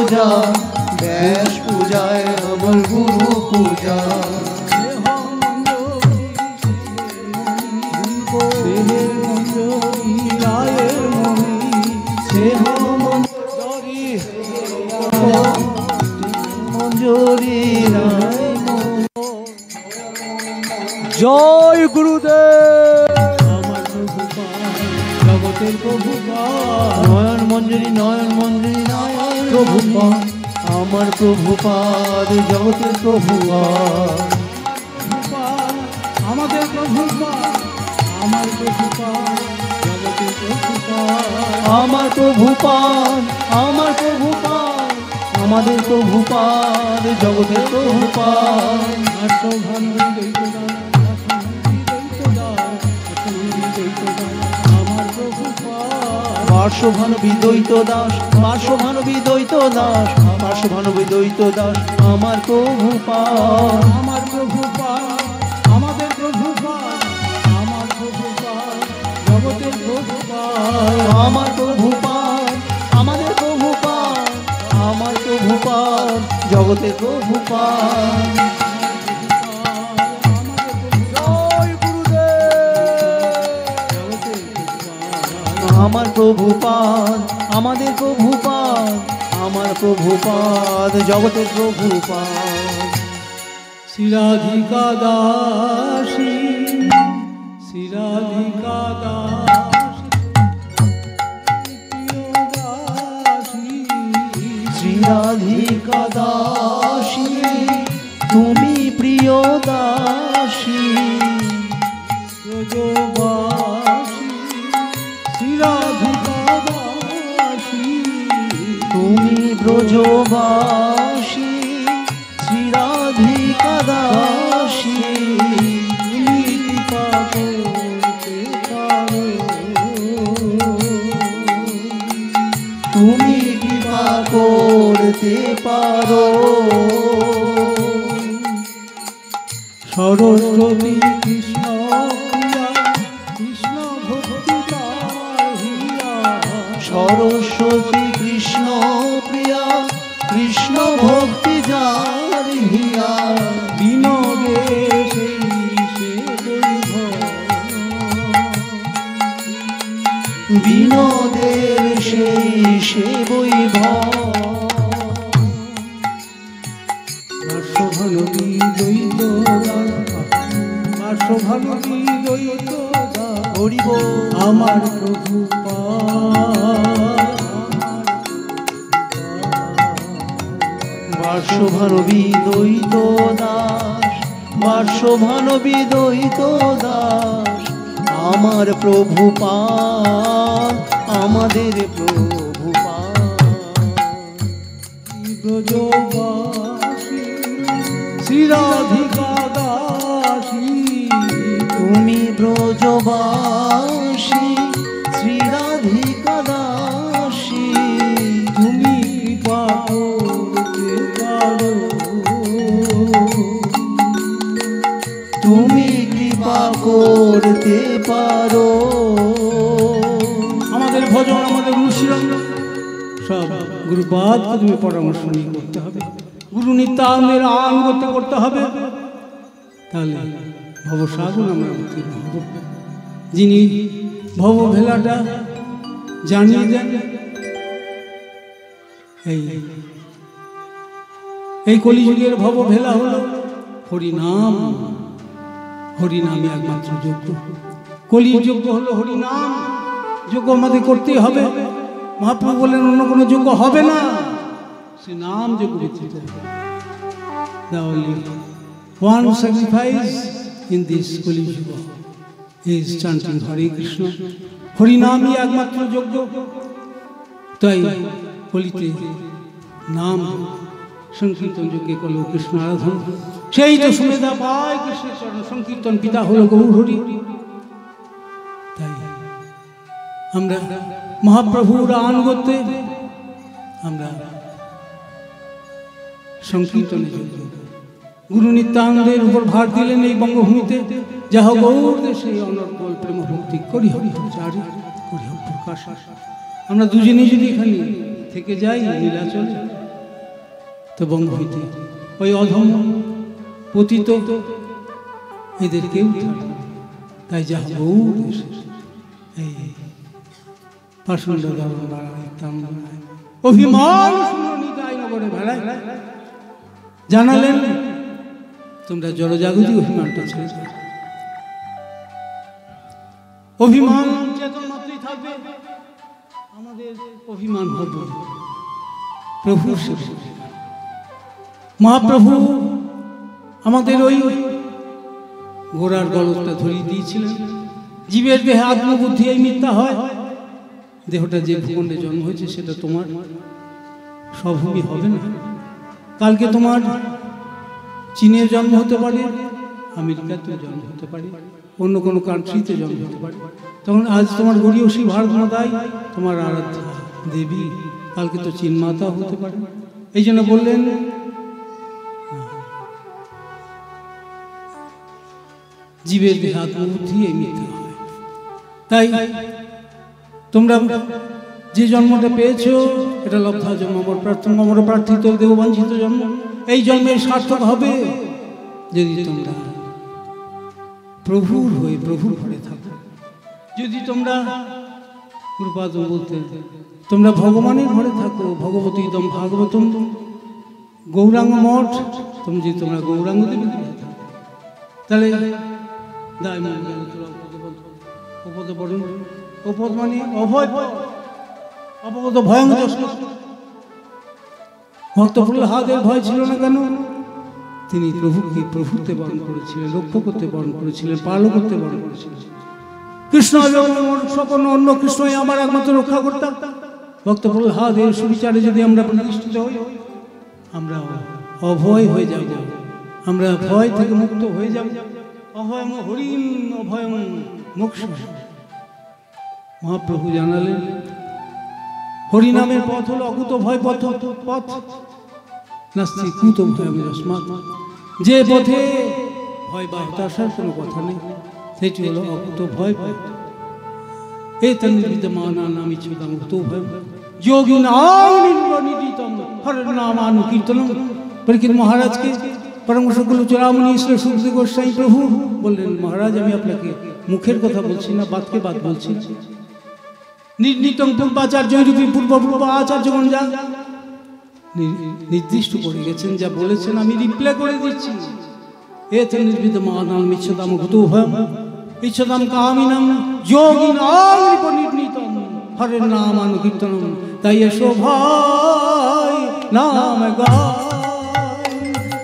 পূজা, ব্যাস পূজায় আমার গুরু পূজা। জয় গুরুদেব। আমার প্রভুপাদ জগতের প্রভুপাদ, নয়ন মঞ্জুরি নয়ন মঞ্জুরি নয়ন প্রভুপাদ, আমার প্রভুপাদ জগতের প্রভুপাদ। আমাদের প্রভুপাদ, আমার প্রভুপাদ জগতের প্রভুপাদ, আমার প্রভুপাদ, আমার প্রভুপাদ, আমাদের প্রভুপাদ জগতের প্রভুপাদ। পার্শ্বভানবী দ্বৈত দাস, পার্শ্বভানবী দ্বৈত দাস, পার্শ্বভানবী দ্বৈত দাস, আমার প্রভুপাদ। আমার প্রভুপাদ, আমাদের প্রভুপাদ, আমার প্রভুপাদ জগতের প্রভুপাদ, আমার প্রভুপাদ, আমাদের প্রভুপাদ, আমার প্রভুপাদ জগতের প্রভুপাদ। আমার প্রভুপাদ, আমাদের প্রভুপাদ, আমার প্রভুপাদ জগতের প্রভুপাদ। শ্রীরাধিকা দাসী, শ্রীরাধিকা দাসী, শ্রীরাধিকা দাসী, তুমি প্রিয় দাসী, ব্রজবাসী, শ্রীরাধিকা দাসী, তুমি ব্রজবাসী, শ্রীরাধিকা দাসী, তুমি কৃপা করতে পারো, তুমি কৃপা করতে পারো। সরস্বতী কৃষ্ণ প্রিয়া, কৃষ্ণ ভক্তি দাহিয়া, সরস্বতী কৃষ্ণ প্রিয়া, কৃষ্ণ ভক্তি যার হিয়া, বিনোদে সেই সে বৈভব, বিনোদের সেই সে বৈভব। পার্শ্বভানবী দ্বৈত দাস, পার্শ্বভানবী দ্বৈত দাস, হরি বল। আমার প্রভুপাদ, পার্শ্বভানবী দ্বৈত দাস, পার্শ্বভানবী দ্বৈত দাস, আমার প্রভুপাদ, আমাদের প্রভুপাদ। ব্রজবাসী, শ্রীরাধিকা দাসী, তুমি ব্রজবাসী, শ্রীরাধিকা দাসী, তুমি কৃপা করতে পারো, তুমি কৃপা করতে পারো। আমাদের ভজন, আমাদের অনুশীলন সব গুরুপাদকে তুমি পরামর্শ নিয়ে করতে হবে, গুরু নিত্যানন্দের আনুগত্য করতে হবে, তাহলে ভবসাগর আমরা উত্তীর্ণ হব। যিনি ভবভেলাটা জানিয়ে দেন, এই কলিযুগের ভবভেলা হলো হরিনাম। হরিনামই একমাত্র যোগ্য, কলির যোগ্য হলো হরিনাম। যোগ্য আমাদের করতেই হবে। মহাপ্রভু বলেন অন্য কোনো যোগ্য হবে না, সে নাম যোগ্য ব্যতীত। The only one sacrifice in this Kali Yuga is chanting Hare Krishna. হরিনামই একমাত্র যোগ্য। তাই কলিতে নাম সংকীর্তন যোগ্যে কলো কৃষ্ণ আরাধন। সেই তো সুমেধা পায় কৃষ্ণের চরণ সংকীর্তন, পিতা হলো গৌর হরি। তাই আমরা মহাপ্রভুর আনুগত্যে আমরা সংকীর্তনে যোগ্য। গুরু নিত্যানন্দের উপর ভার দিলেন এই বঙ্গভূমিতে, যাহ গৌর দেশে অনর্গল প্রেম ভক্তি করি হরি চারি করি প্রকাশ। আমরা দুজনেই যদি এখানে থেকে যাই নীলাচলে, তো বঙ্গ হইতে ওই অধম পতিত এদের কেউ ছাড়ে না। তাই যা বহু এই পাষণ্ড অভিমান নগরে বেড়ায় জানালেন তোমরা জড়জাগতিক অভিমানটা ছেড়ে দাও। অভিমান চেতন মাত্রই থাকবে, আমাদের অভিমান হবে প্রভু সেবা। মহাপ্রভু আমাদের ওই ঘোড়ার গলতটা ধরিয়ে দিয়েছিলেন। জীবের দেহে আত্মবুদ্ধি এই মিথ্যা হয়, দেহটা যে ভূখণ্ডে জন্ম হয়েছে সেটা তোমার স্বভূমি হবে না। কালকে তোমার চীনে জন্ম হতে পারে, আমেরিকাতে জন্ম হতে পারে, অন্য কোনো কান্ট্রিতে জন্ম হতে পারে। তখন আজ তোমার গরিয়সী ভারত মাতাই তোমার আরাধ্যা দেবী, কালকে তো চীন মাতাও হতে পারে। এই জন্য বললেন জীবের দেহে আত্মবুদ্ধি এই মিথ্যা হয়। তাই তোমরা যে জন্মটা পেয়েছো এটা লব্ধা জন্ম, আমার প্রার্থিত দেববাঞ্ছিত জন্ম। এই জন্মের সার্থক হবে যদি তোমরা প্রভুর হয়ে প্রভুর ঘরে থাকো। যদি তোমরা গুরুপাদ বলতে তোমরা ভগবানের ঘরে থাকো, ভগবতী দম ভাগবতম গৌরাঙ্গ মঠ, তুমি যদি তোমরা গৌরাঙ্গ দেবী ঘরে থাকো তাহলে দায় মন গেল তোরা অপদ বরণ। অপদ মানে অভয়, অপগত ভয়ঙ্কর। ভক্ত প্রহ্লাদের ভয় ছিল না কেন? তিনি প্রভুকে প্রভুতে বরণ করেছিলেন, রক্ষা করতে বরণ করেছিলেন, পালন করতে বরণ করেছিলেন। কৃষ্ণ সকল অন্য কৃষ্ণই আমার একমাত্র রক্ষা করতাম। ভক্ত প্রহ্লাদের সুবিচারে যদি আমরা প্রতিষ্ঠিত হই, আমরা অভয় হয়ে যাব, আমরা ভয় থেকে মুক্ত হয়ে যাব। অভয়ম হরিম অভয়ম মোক্ষ। মহাপ্রভু জানালেন হরিনামের পথ হলো অকুত ভয় পথ, নাস্তি কুত ভয়। যে পথে ভয় বা হতাশার কোনো কথা নেই সেটি হলো অকুত ভয় পথ। এ তন্বিদ্যমানানামি চ্যুতাং কুতো ভয় যোগিনাং নির্বাণিতম হরের নামানুকীর্তনম। পরীক্ষিত মহারাজকে পরমহংস চূড়ামণি শ্রী সুখদেব গোস্বামী প্রভু বললেন, মহারাজ আমি আপনাকে মুখের কথা বলছি না, বাতকে বাত বলছি। নির্নিতম পূর্বাচার্য রূপী পূর্ব আচার্যগণ যা নির্দিষ্ট করে গেছেন, যা বলেছেন আমি রিপ্লাই করে দিচ্ছি। এতে নির্বিদ্যমানানাম ইচ্ছতাম কুতো ভয় ইচ্ছতাম কামিনাম যোগিনাং নির্ণীতম হরের নামানুকীর্তনম। তাই এসো ভাই নাম গায়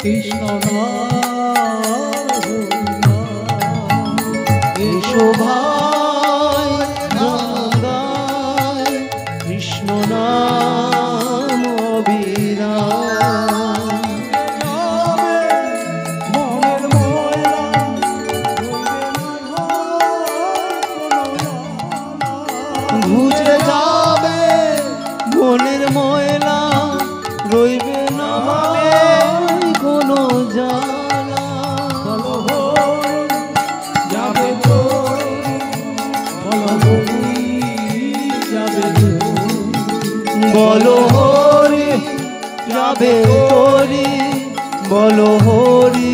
কৃষ্ণ নাম, এসো ভাই নাম গায় কৃষ্ণ নাম অবিরাম। মনের ময়লা ঘুচে যাবে, মনের ময়লা রইবে না কোনো জ্বালা। যাবে বলো হরি যাবে তোরি, বলো হরি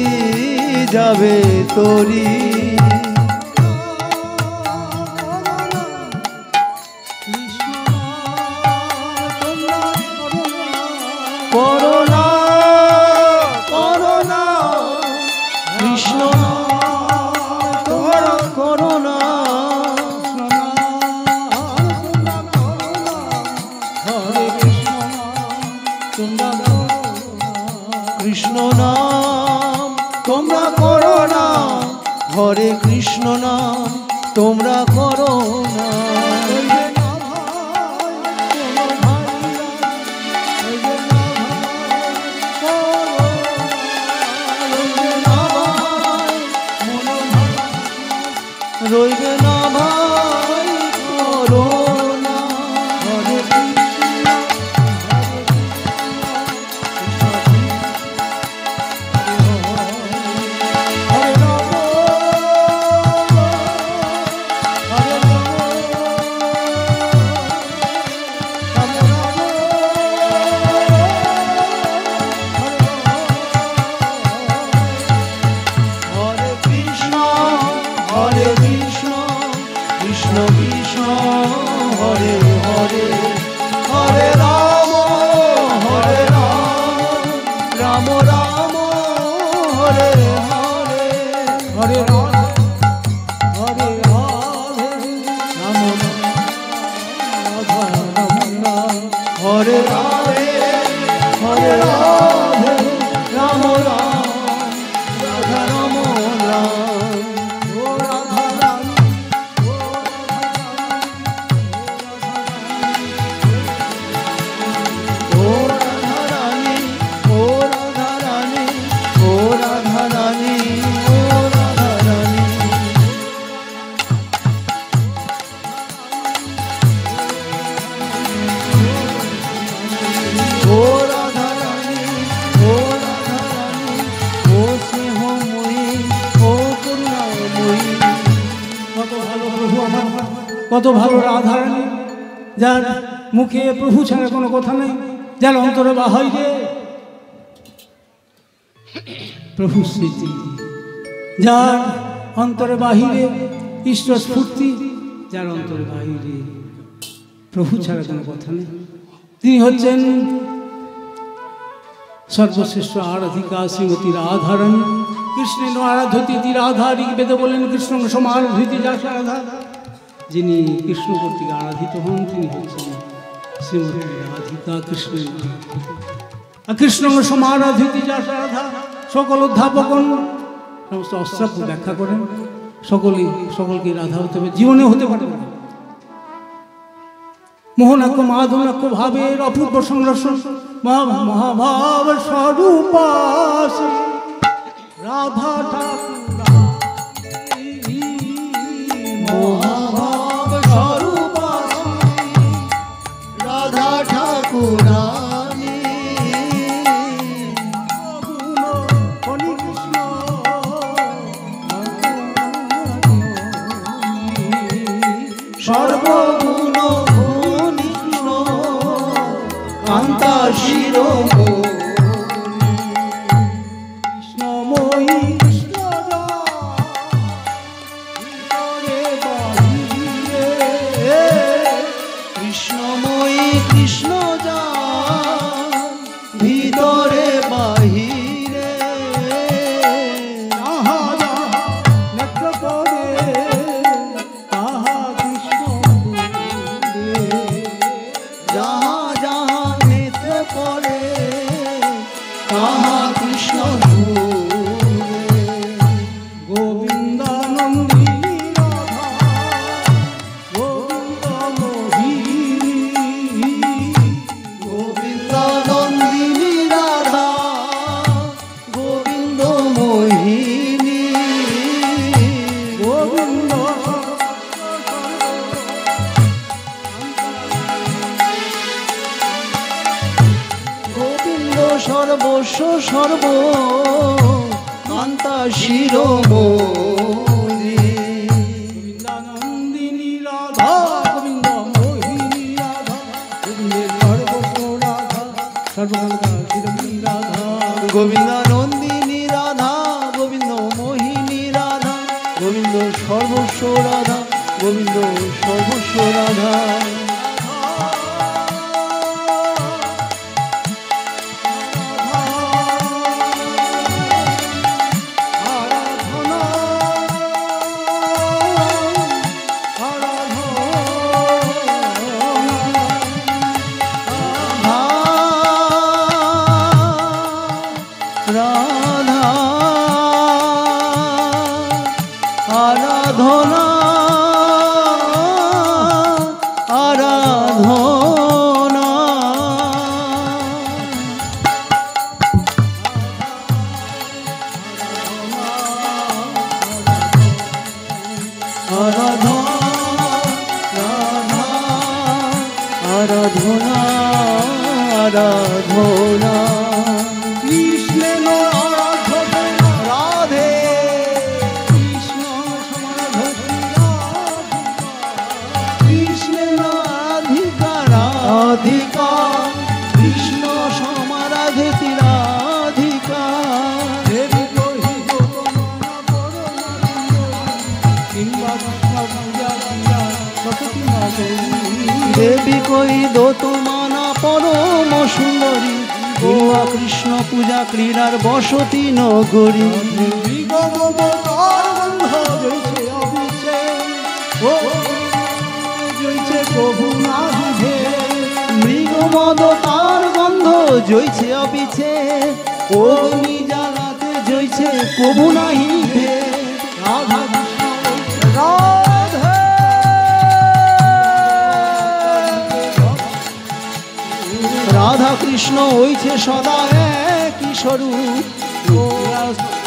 যাবে তোরি। করোনা করোনা কৃষ্ণ তোমরা করোনা, কৃষ্ণ নাম তোমরা করো না, হরে কৃষ্ণ নাম তোমরা করো না। রইবে না ভাই করোনা, হরে কৃষ্ণ কৃষ্ণ কৃষ্ণ হরে হরে হরে রাম রাম রাম হরে হরে হরে রাম হরে রাধে রাম রাধা রাম রাম হরে রাধে হরে রাধে রাম রাম রাধা রাম রাম ও রাধা রানী ও রাধা রানী ও রাধা রানী ও রাধা রানী ও রাধা রানী ও রাধা রানী ও রাধা রানী ও স্নেহময়ী ও করুণাময়ী কত ভালো প্রভু আমার, কত ভালো রাধা রানী, যার মুখে প্রভু ছাড়া কোনো কথা নেই, যার অন্তরে বাহিরে প্রভু স্মৃতি, যার অন্তরে বাহিরে ঈশ্বর স্ফূর্তি, যার অন্তরে বাহিরে প্রভু ছাড়া কোনো কথা নেই। তিনি হচ্ছেন সর্বশ্রেষ্ঠ আরাধিকা শ্রীমতী রাধারানী। কৃষ্ণের আরাধতি রাধা, ঋগ্বেদে বললেন কৃষ্ণ সমারাধিতি যা রাধা। যিনি কৃষ্ণ কর্তৃক আরাধিত হন তিনি হচ্ছেন শ্রীমতী রাধিকা কৃষ্ণের। কৃষ্ণ সমারাধিতি যা রাধা। সকল অধ্যাপকগণ সমস্ত অস্ত্রাপ ব্যাখ্যা করেন সকলকে রাধা হতে হবে, জীবনে হতে পারে না। মোহনাক্য মাধুনাক্য ভাবের অপূর্ব সংরক্ষণ মহাভাব স্বরূপাস রাধা মহাভাব স্বরূপাসি রাধা ঠাকুরানী সর্বগুণ ঘনিষ্ঠ কান্তা শিরোমণি কৃষ্ণময়ী কৃষ্ণ কৃষ্ণময়ী কৃষ্ণ যা ভিতরে বাহিরে নেত্র করে তাহা কৃষ্ণ যাহা যাহা নেত্র করে তাহা কৃষ্ণ গোবিন্দানন্দিনী রাধা গোবিন্দ মোহিনী গোবিন্দানন্দিনী রাধা গোবিন্দ মোহিনী গোবিন্দ গোবিন্দ সর্বস্ব সর্ব কান্তা শিরোমণি গোবিন্দানন্দিনী রাধা গোবিন্দ মোহিনী রাধা গোবিন্দের সর্বস্ব রাধা সর্বকান্তা শিরোমণি রাধা গোবিন্দানন্দিনী রাধা গোবিন্দ মোহিনী রাধা গোবিন্দ সর্বস্ব রাধা গোবিন্দ সর্বস্ব রাধা রাধা আরাধনা আরাধনা আরাধনা আরাধনা আরাধনা কৃষ্ণের আরাধনা রাধে কৃষ্ণ সমারাধতি কৃষ্ণের রাধিকা রাধিকা কৃষ্ণ সমারাধিতি রাধিকা দেবী কহি গৌতম কিংবা কৃষ্ণ পূজা সতী নগরী। দেবী কই দোতমানা পরম সুন্দরী, গোয়া কৃষ্ণ পূজা ক্রীড়ার বসতি নগরী। মৃগমদ তার গন্ধ জইছে অবিছে, অগ্নি জ্বালাতে জইছে কবু নাহি ভে। রাধা রাধে রাধা কৃষ্ণ হইছে সদা একই স্বরূপ,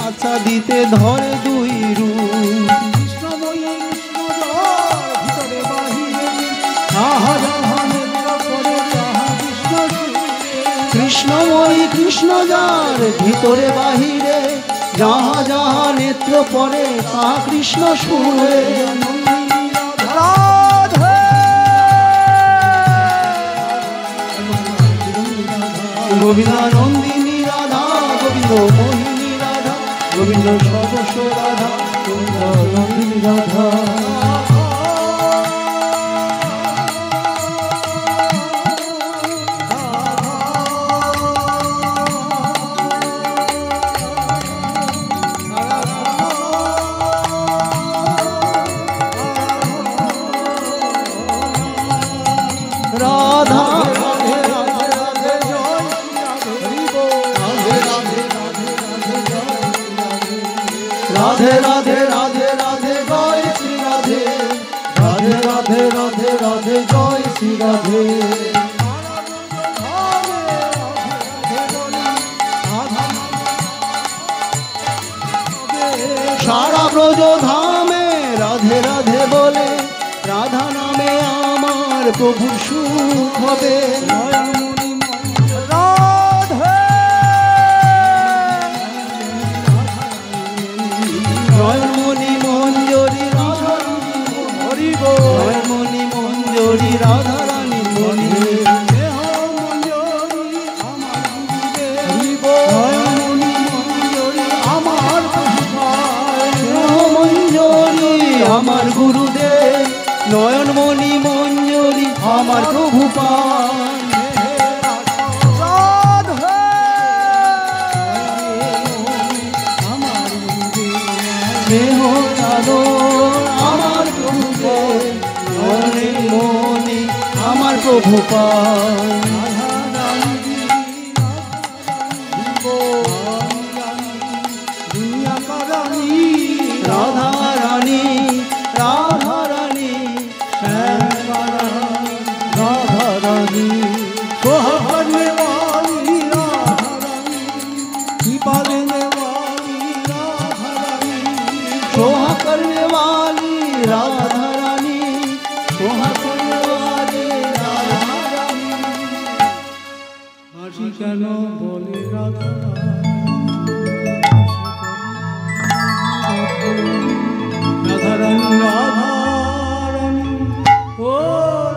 আচ্ছা দিতে ধরে দুই রূপ। কৃষ্ণময়ী কৃষ্ণ ভিতরে বাহিরে, আহা যাহা নেত্র পরে তাহা কৃষ্ণ সুরে। কৃষ্ণময়ী কৃষ্ণ যার ভিতরে বাহিরে, যাহা যাহা নেত্র পরে তাহা কৃষ্ণ সুরে। রাধে গোবিন্দ নন্দিনী রাধা, গোবিন্দ মোহিনী রাধা, গোবিন্দ সদস্য রাধা, গোবিন্দ নন্দিনী রাধা। রাধা রাধে রাধে রাধে জয় হরি বল। রাধে রাধে রাধে রাধে জয় শ্রী রাধে, রাধে রাধে রাধে রাধে জয় শ্রী রাধে। সারা ব্রজ ধামে রাধে রাধে বলে, রাধা নামে আমার প্রভু সুখ হবে। জয়মণি মঞ্জরি রাধা হরি গো, জয়মণি মঞ্জরি রাধা রানী মণি। আমার গুরুদেব নয়নমণি মঞ্জরি আমার প্রভু পান। আমার প্রভুদেব নয়নমণি আমার প্রভু পান। রাধা রানী রাধা রানী রাধা রানী सोहा करने वाली राधा रानी, कृपा देने वाली राधा रानी। सोहा करने वाली राधा रानी, सोहा करने वाली राधा रानी। হাসি কেন বলে রাধা রাধা রানী, রাধা রানী, ও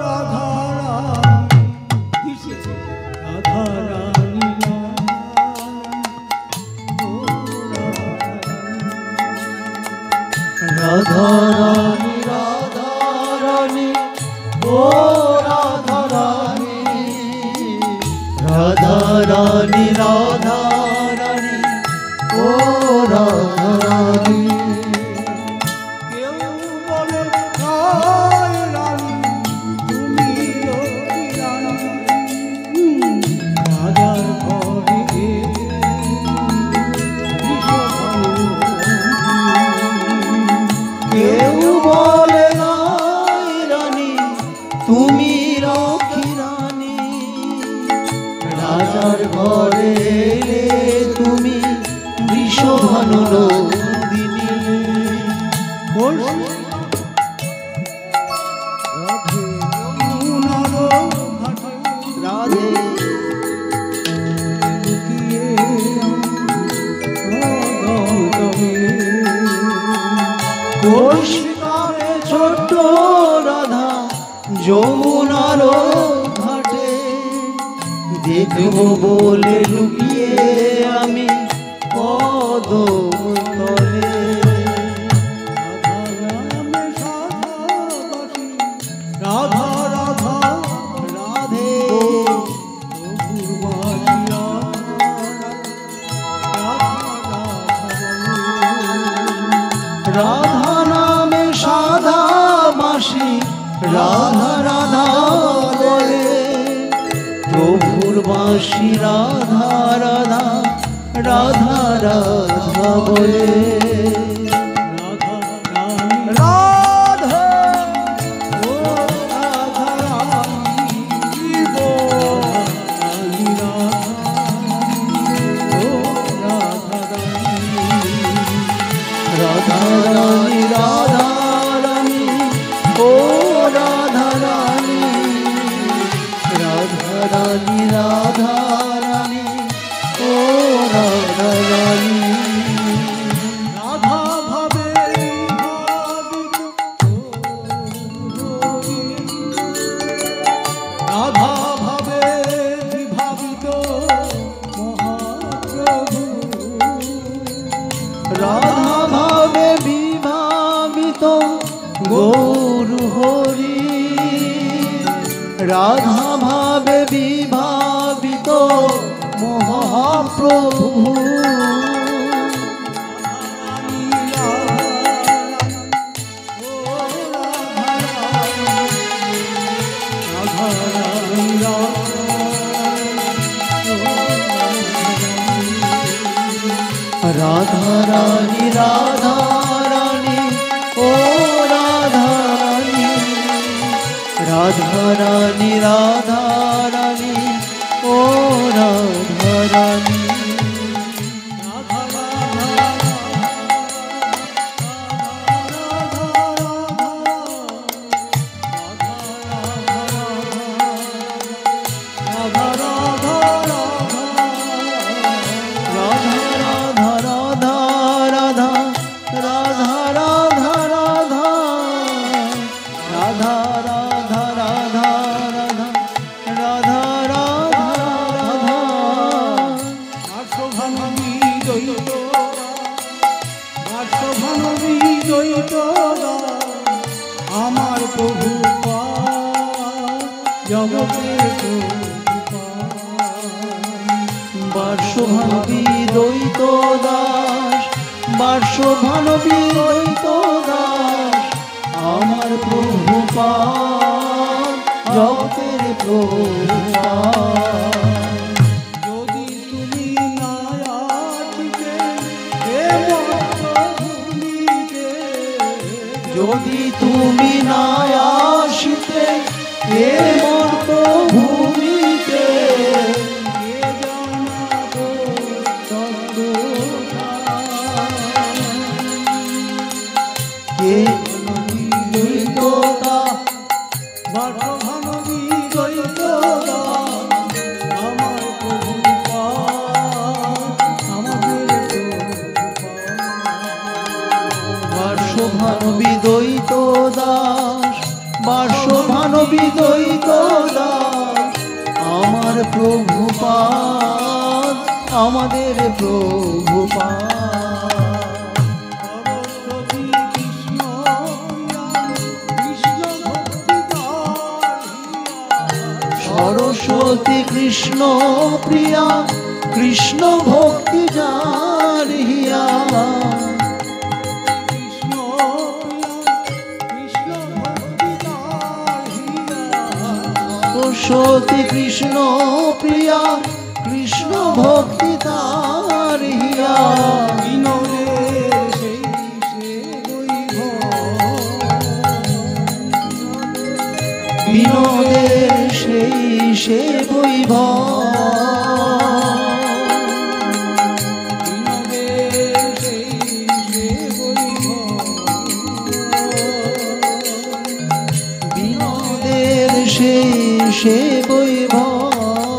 রাধা রানী, রাধা রানী, রাধা রানী রাধা রানী ও রাধা রানী, রাধা রানী রাধা রানী ও রাধা রানী। কেউ বলে হায় রানী, তুমি লক্ষ্মী রানী, রাজার ঘরে কেউ বলে নাই রানী তুমি লক্ষ্মী রানী, রাজার ঘরে এলে তুমি বৃষভানু নন্দিনী। রাধে কৌশিকারে ছোট্ট রাধা যমুনার ঘাটে, দেখব বলে লুকিয়ে আমি কদম তলে। রাধা রাধা রাধে রাধা নামে সাধা মাসি রাধা রাধা বলে প্রভুর বাঁশি রাধা রাধা রাধা রাধা বলে राधा रानी राधा रानी ओ राधा रानी राधा रानी राधा रानी ओ राधा रानी राधा भावे राधा भावे विभावित महाप्रभु राधा भावे विभावित गौर हरि राधा भावे विभावित महाप्रभु राधा रानी राधा रानी ओ राधा रानी राधा रानी राधा रानी ओ राधा रानी আমার প্রভু জগতে বার্ষভানবী দ্বৈত দাস বার্ষভানবী দ্বৈত দাস আমার প্রভু জগতের প্রভু যদি তুমি না আসিতে হে মর্তভূমিতে যদি তুমি না আসিতে হে মর্তভূমিতে কে দ্বৈততা বার্ষভানবী দ্বৈততা আমার প্রভু আমাদের বার্ষভানবী দ্বৈত দাস বার্ষভানবী দ্বৈত দাস আমার প্রভুপাদ আমাদের প্রভুপাদ সরস্বতী কৃষ্ণ প্রিয়া কৃষ্ণ ভক্তি জানিয়া সরস্বতী কৃষ্ণ প্রিয়া কৃষ্ণ ভক্তি তারিয়া বিনোদের সেই সে বৈভব বিনোদের সেই সে বৈভব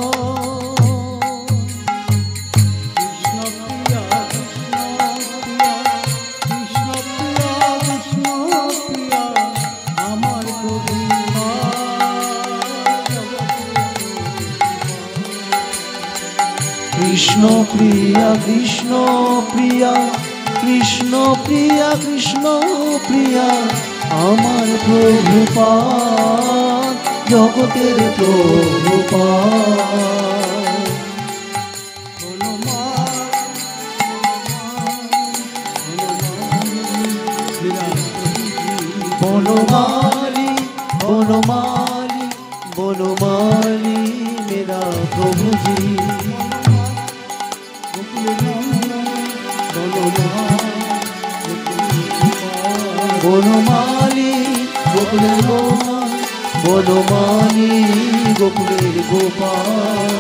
কৃষ্ণ প্রিয়া কৃষ্ণ প্রিয়া কৃষ্ণ প্রিয়া কৃষ্ণ প্রিয়া আমার প্রভুপাদ জগতের প্রভুপাদ। বনমালী বনমালী বনমালী মেরা প্রভুজি। বনমালী গোকুলের গোপাল, বনমালী গোকুলের গোপাল।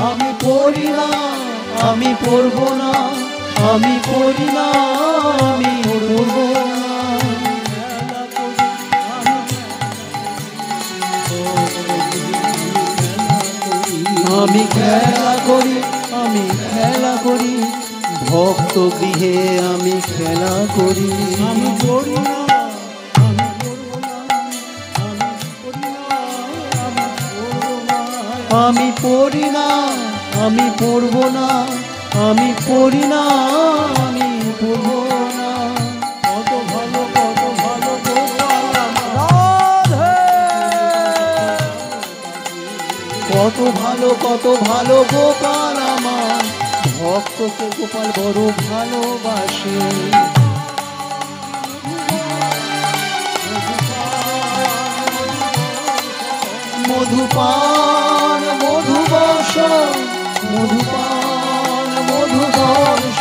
আমি পড়ি না, আমি পড়ব না, আমি পড়ি না, আমি পড়ব না। আমি খেলা করি, আমি খেলা করি, ভক্ত গৃহে আমি খেলা করি। আমি পড়ি না, আমি পড়ি না, আমি পড়ব না, আমি পড়ি না, আমি পড়ব না। কত ভালো গোপাল কত ভালো, কত ভালো গোপাল আমার, ভক্তকে গোপাল বড় ভালোবাসে। মধুপান মধুবর্ষ, মধুপান মধুবর্ষ।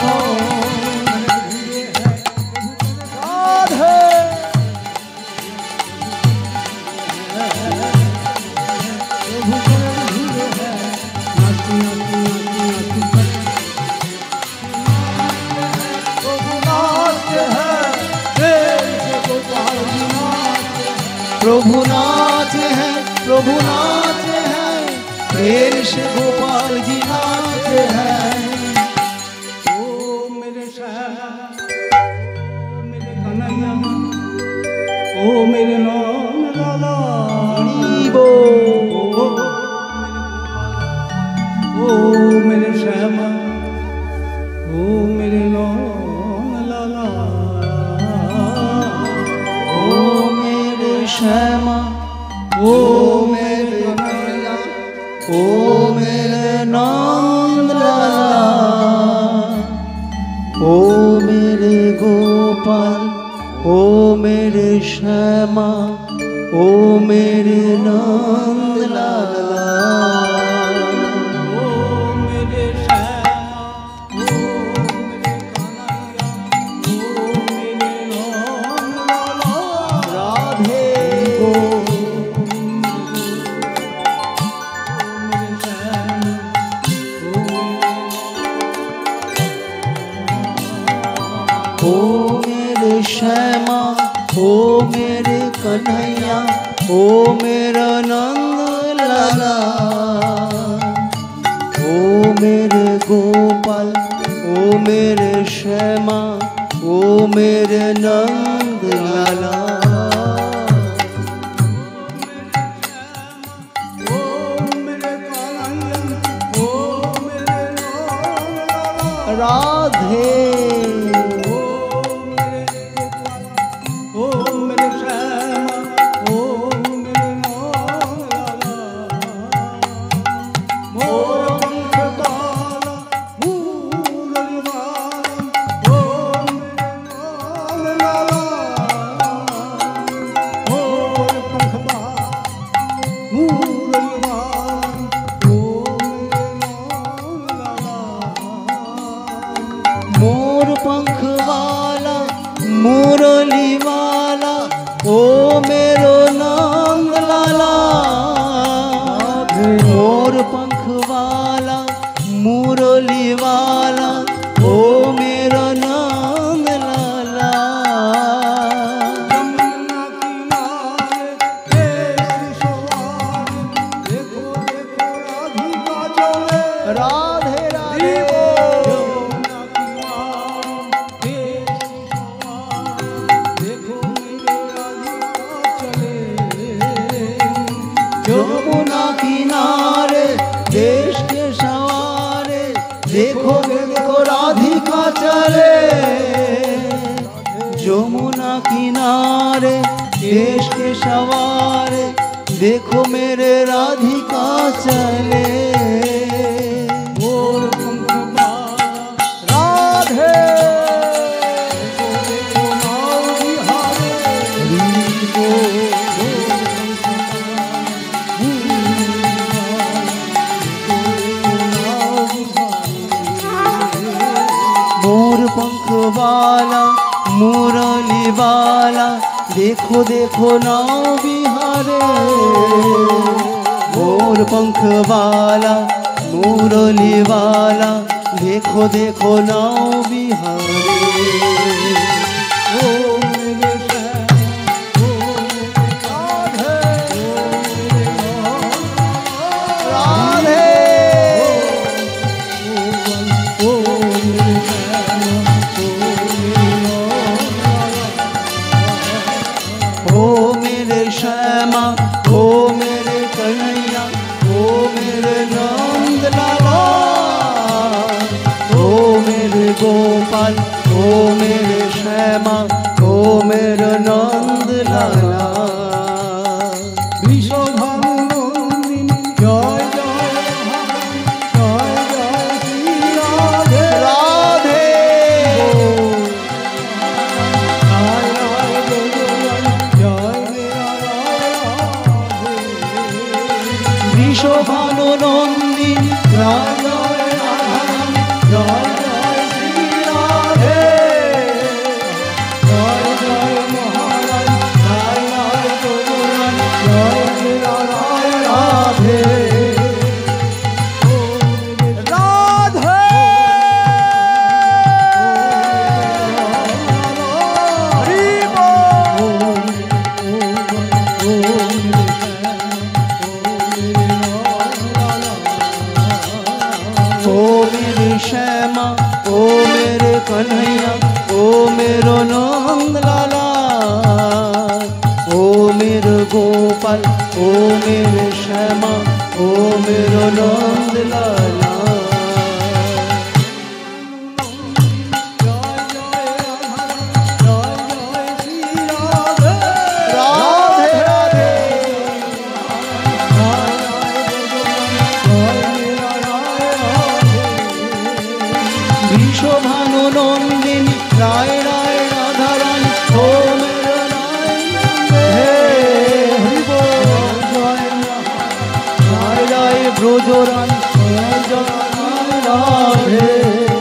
রাধে प्रभु नाचे हैं, प्रभु नाचे हैं, प्रेम से गोपाल जी नाचे हैं। ओ मेरे श्याम, मेरे कन्हैया, ओ मेरे नौन लाला, ओ मेरे श्याम, ओ मेरे नौन लाला, ओ मेरे श्यामा, ओ मेरे कन्हैया, ओ मेरे नंद लाला, ओ मेरे गोपाल, ओ मेरे श्यामा, ओ मेरे नंद लाला। ओ मेरे श्यामा, ओ मेरे कन्हैया, ओ मेरा नंद लाला, ओ मेरे गोपाल, ओ मेरे श्यामा, ओ मेरे नंद लाला। राधे मोर पंख वाला, मुरली वाला, ओ मेरो नंद लाला। मोर पंख वाला, मुरली वाला, ओ मेरो नंद लाला। राधे राधे देश के सवारे देखो मेरे राधिका चले। मोर पंख राधे मोर पंख वाला मुरली वाला देखो देखो नाव बिहारे। मोर पंख वाला मुरली वाला देखो देखो नाव बिहारे। ओ मेरे श्यामा ओ मेरे कन्हैया ओ मेरे नंद लाला ओ मेरे गोपाल ओ मेरे श्यामा ओ मेरे नंद लाला। शोभानो नंदिनी जय जय राधारानी जय जय श्री राधे जय जय महारानी जय जय गोरानी जय श्री राधे राधे हरि बोल। ओ मेरे श्यामा ओ मेरे कन्हैया ओ मेरो नंद लाला ओ मेरे गोपाल ओ मेरे श्यामा ओ मेरो नंद लाला। शोभानु नंदिनी राय राय राधारानी ओ मेरा नारायण हरि बोल। जय जय ब्रजरानी जय जय राधे।